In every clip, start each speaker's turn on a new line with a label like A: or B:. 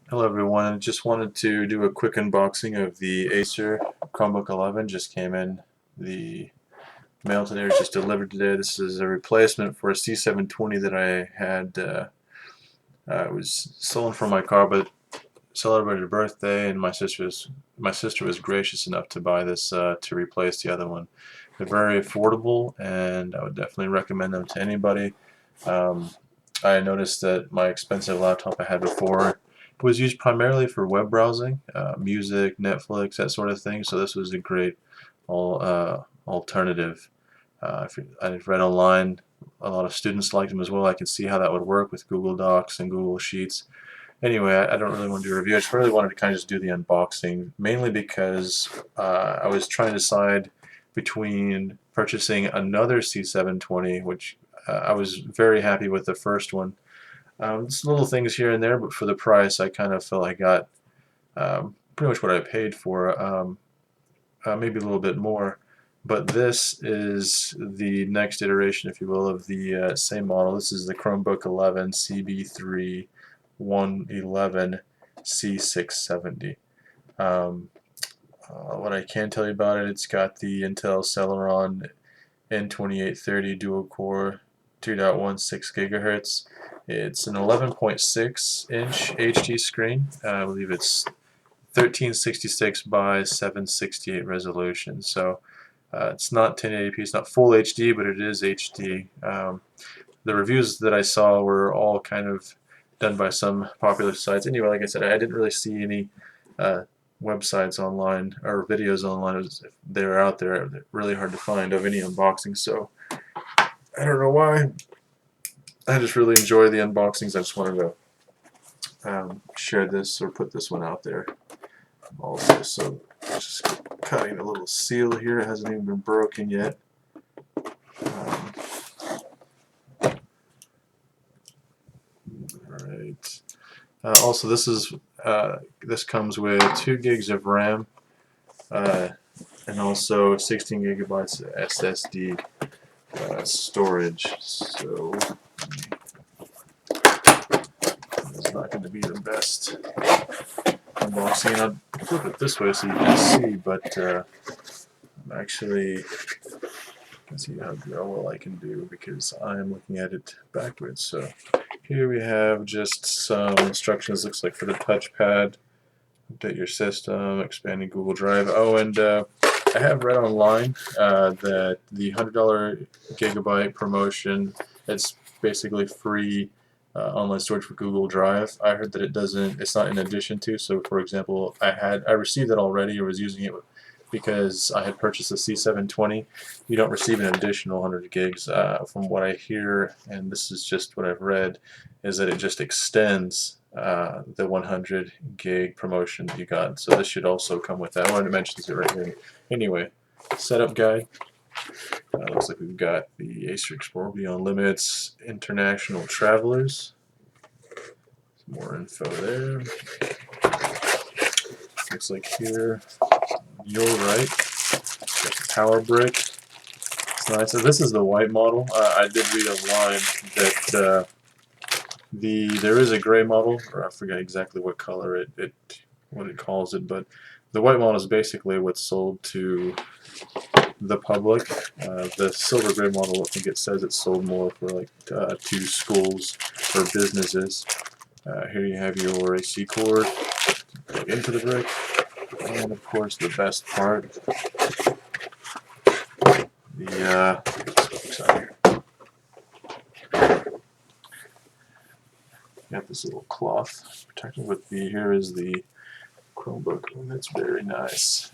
A: Hello everyone, I just wanted to do a quick unboxing of the Acer Chromebook 11. Just came in the mail today, or just delivered today. This is a replacement for a C720 that I had. It was stolen from my car, but celebrated a birthday, and my sister was gracious enough to buy this to replace the other one. They're very affordable, and I would definitely recommend them to anybody. Um, I noticed that my expensive laptop I had before was used primarily for web browsing, music, Netflix, that sort of thing. So this was a great alternative. I've read online, a lot of students liked them as well. I can see how that would work with Google Docs and Google Sheets. Anyway, I don't really want to do a review. I just really wanted to kind of just do the unboxing, mainly because I was trying to decide between purchasing another C720, which I was very happy with the first one. Just little things here and there, but for the price, I kind of felt I got pretty much what I paid for, maybe a little bit more. But this is the next iteration, if you will, of the same model. This is the Chromebook 11 CB3 111 C670. Um, what I can tell you about it, it's got the Intel Celeron N2830 dual core 2.16 gigahertz. It's an 11.6 inch HD screen. I believe it's 1366 by 768 resolution. So it's not 1080p, it's not full HD, but it is HD. The reviews that I saw were all kind of done by some popular sites. Anyway, like I said, I didn't really see any uh, websites online or videos online. If they're out there, they're really hard to find of any unboxing. So I don't know why. I just really enjoy the unboxings. I just wanted to share this or put this one out there also. So just cutting a little seal here. It hasn't even been broken yet. Um, Alright. Also, this comes with 2 gigs of RAM and also 16 gigabytes of SSD storage. So it's not going to be the best unboxing. I'll flip it this way so you can see, but I'm actually see how well I can do because I'm looking at it backwards. So here we have just some instructions. Looks like for the touchpad, update your system, expanding Google Drive. Oh, and I have read online that the $100 gigabyte promotion, it's basically free online storage for Google Drive. I heard that it's not in addition to. So for example, I received it already or was using it because I had purchased a C720. You don't receive an additional 100 gigs. From what I hear, and this is just what I've read, is that it just extends the 100 gig promotion that you got. So this should also come with that. I wanted to mention it right here. Anyway, setup guide. Looks like we've got the Acer Explorer Beyond Limits International Travelers. Some more info there. Looks like here, you're right. Got the power brick. It's nice. So this is the white model. I did read online that there is a gray model, or I forget exactly what color what it calls it, but the white model is basically what's sold to the public. The silver gray model, I think it says it's sold more for like to schools or businesses. Here you have your AC cord, plug into the brick, and of course the best part, the got this little cloth protected with here is the Chromebook. Oh, that's very nice.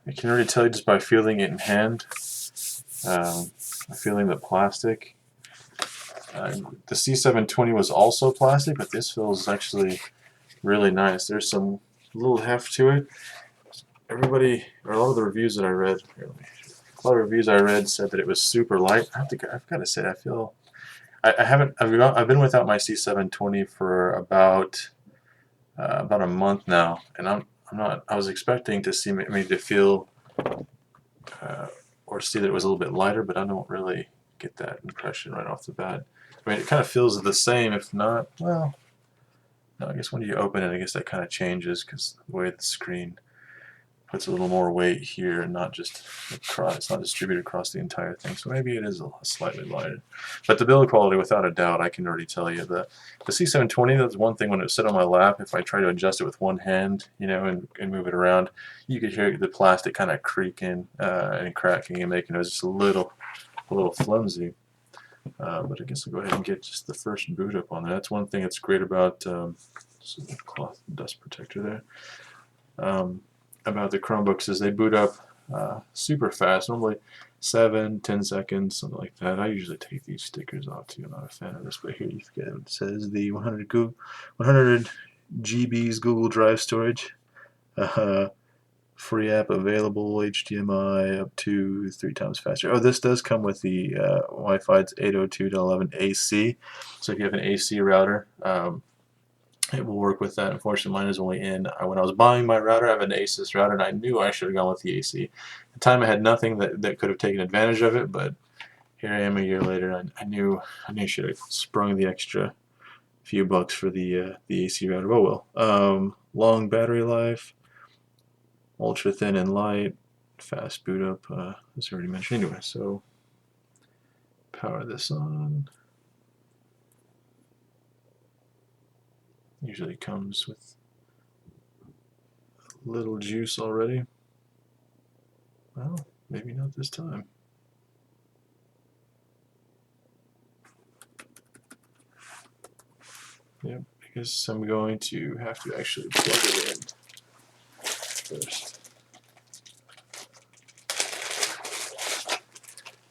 A: I can already tell you just by feeling it in hand, feeling the plastic. The C720 was also plastic, but this feels actually really nice. There's some little heft to it. Everybody, or a lot of the reviews that I read, said that it was super light. I've got to say, I've been without my C720 for about a month now, and I was expecting to see me to feel or see that it was a little bit lighter, but I don't really get that impression right off the bat. I mean, it kind of feels the same, if not, well, Now I guess when you open it, I guess that kind of changes because the way the screen puts a little more weight here and not just across, it's not distributed across the entire thing. So maybe it is slightly lighter. But the build quality, without a doubt, I can already tell you the C720. That's one thing when it was sit on my lap. If I try to adjust it with one hand, you know, and move it around, you could hear the plastic kind of creaking and cracking and making it just a little flimsy. But I guess I'll go ahead and get just the first boot up on there. That's one thing that's great about just a cloth dust protector there. About the Chromebooks is they boot up super fast, normally 7-10 seconds, something like that. I usually take these stickers off too. I'm not a fan of this, but here you get it. It says the 100 GBs Google Drive storage. Free app available, HDMI up to 3 times faster. Oh, this does come with the Wi-Fi's 802.11 AC. So if you have an AC router, it will work with that. Unfortunately, mine is only in. When I was buying my router, I have an Asus router, and I knew I should have gone with the AC. At the time, I had nothing that could have taken advantage of it, but here I am a year later. I knew I should have sprung the extra few bucks for the AC router. Oh well. Long battery life, ultra thin and light, fast boot up. As already mentioned. Anyway, so power this on. Usually comes with a little juice already. Well, maybe not this time. Yep, I guess I'm going to have to actually plug it in first.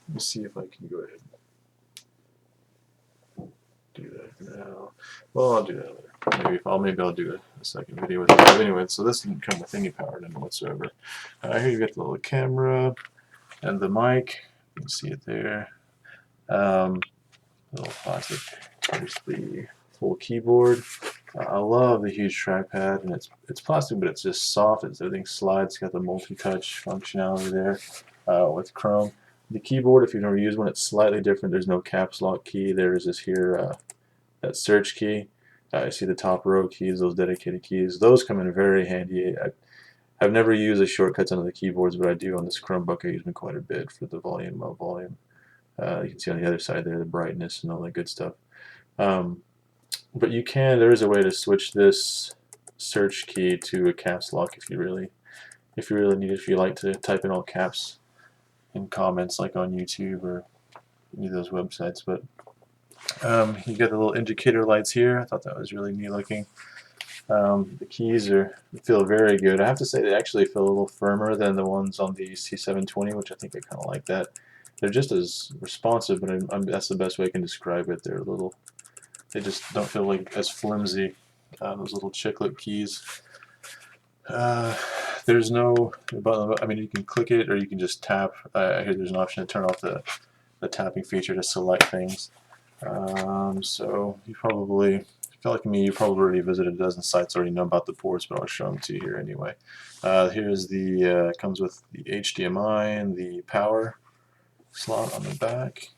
A: Let me see if I can go ahead and do that now. Well, I'll do that later. Maybe I'll do a second video with it. But anyway, so this didn't come with any power in it whatsoever. Here you get the little camera and the mic. You can see it there. Little plastic. There's the full keyboard. I love the huge trackpad, and it's plastic, but it's just soft. Everything slides. It's got the multi-touch functionality there with Chrome. The keyboard, if you've never used one, it's slightly different. There's no caps lock key. There's this here, that search key. You see the top row keys, those dedicated keys. Those come in very handy. I've never used the shortcuts on the keyboards, but I do on this Chromebook. I use them quite a bit for the volume, low volume. You can see on the other side there the brightness and all that good stuff. But there is a way to switch this search key to a caps lock if you really need it. If you like to type in all caps in comments like on YouTube or any of those websites. But you got the little indicator lights here. I thought that was really neat looking. The keys feel very good. I have to say they actually feel a little firmer than the ones on the C720, which I think I kind of like that. They're just as responsive, but that's the best way I can describe it. They just don't feel like as flimsy. Those little chiclet keys. There's no button. I mean, you can click it or you can just tap. Here, there's an option to turn off the tapping feature to select things. So you probably, if you feel like me, you probably already visited a dozen sites, already know about the ports, but I'll show them to you here anyway. Here's comes with the HDMI and the power slot on the back.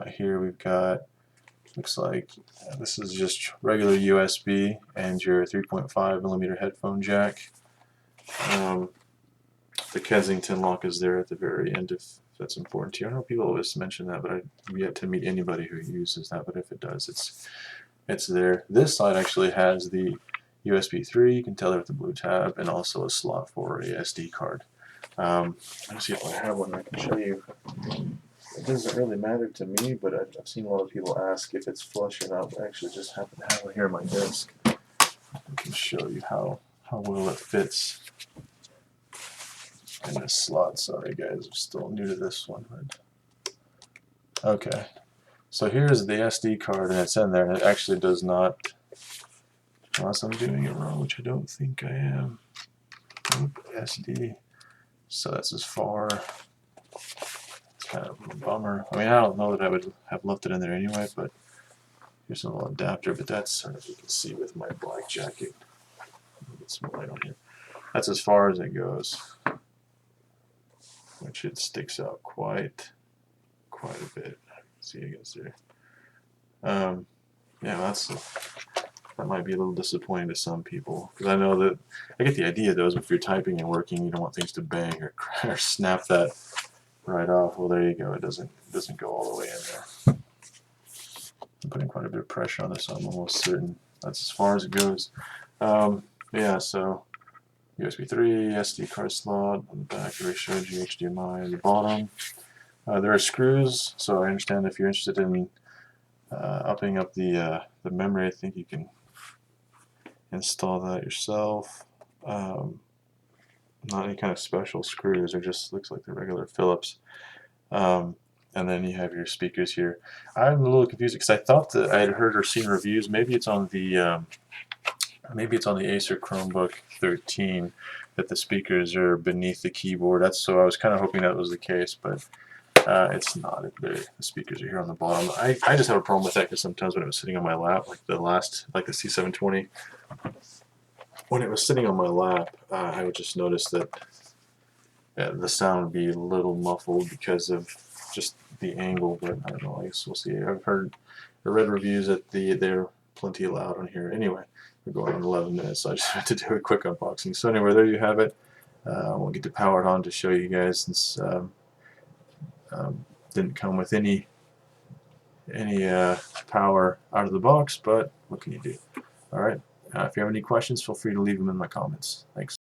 A: Here we've got, looks like this is just regular USB and your 3.5mm headphone jack. The Kensington lock is there at the very end if that's important to you. I know people always mention that, but I've yet to meet anybody who uses that, but if it does, it's there. This side actually has the USB 3, you can tell there with the blue tab, and also a slot for a SD card. Let's see if I have one I can show you. It doesn't really matter to me, but I've seen a lot of people ask if it's flush or not. I actually just happen to have one here on my desk. I can show you how well it fits in this slot. Sorry guys, I'm still new to this one. Okay, so here's the SD card, and it's in there, and it actually does not, unless I'm doing it wrong, which I don't think I am. SD. So that's as far. It's kind of a bummer. I mean, I don't know that I would have left it in there anyway, but here's a little adapter, but that's, I don't know if you can see with my black jacket. Get some light on here. That's as far as it goes, which it sticks out quite a bit. See, I guess there. Yeah, that might be a little disappointing to some people, because I know that I get the idea though. Is if you're typing and working, you don't want things to bang or snap that right off. Well, there you go. It doesn't go all the way in there. I'm putting quite a bit of pressure on this, so I'm almost certain that's as far as it goes. Yeah, so USB 3, SD card slot on the back. I already showed you HDMI on the bottom. There are screws, so I understand if you're interested in upping up the memory, I think you can install that yourself. Not any kind of special screws, or just looks like the regular Phillips. And then you have your speakers here. I'm a little confused because I thought that I had heard or seen reviews. Maybe it's on the Acer Chromebook 13 that the speakers are beneath the keyboard. So I was kind of hoping that was the case, but it's not. The speakers are here on the bottom. I just have a problem with that because sometimes when it was sitting on my lap, like the C720, when it was sitting on my lap, I would just notice that the sound would be a little muffled because of just the angle. But I don't know. I guess we'll see. I've read reviews that they're plenty loud on here. Anyway, we're going on 11 minutes, so I just had to do a quick unboxing. So anyway, there you have it. We'll get to power it on to show you guys, since didn't come with any power out of the box, but what can you do? All right. If you have any questions, feel free to leave them in my comments. Thanks.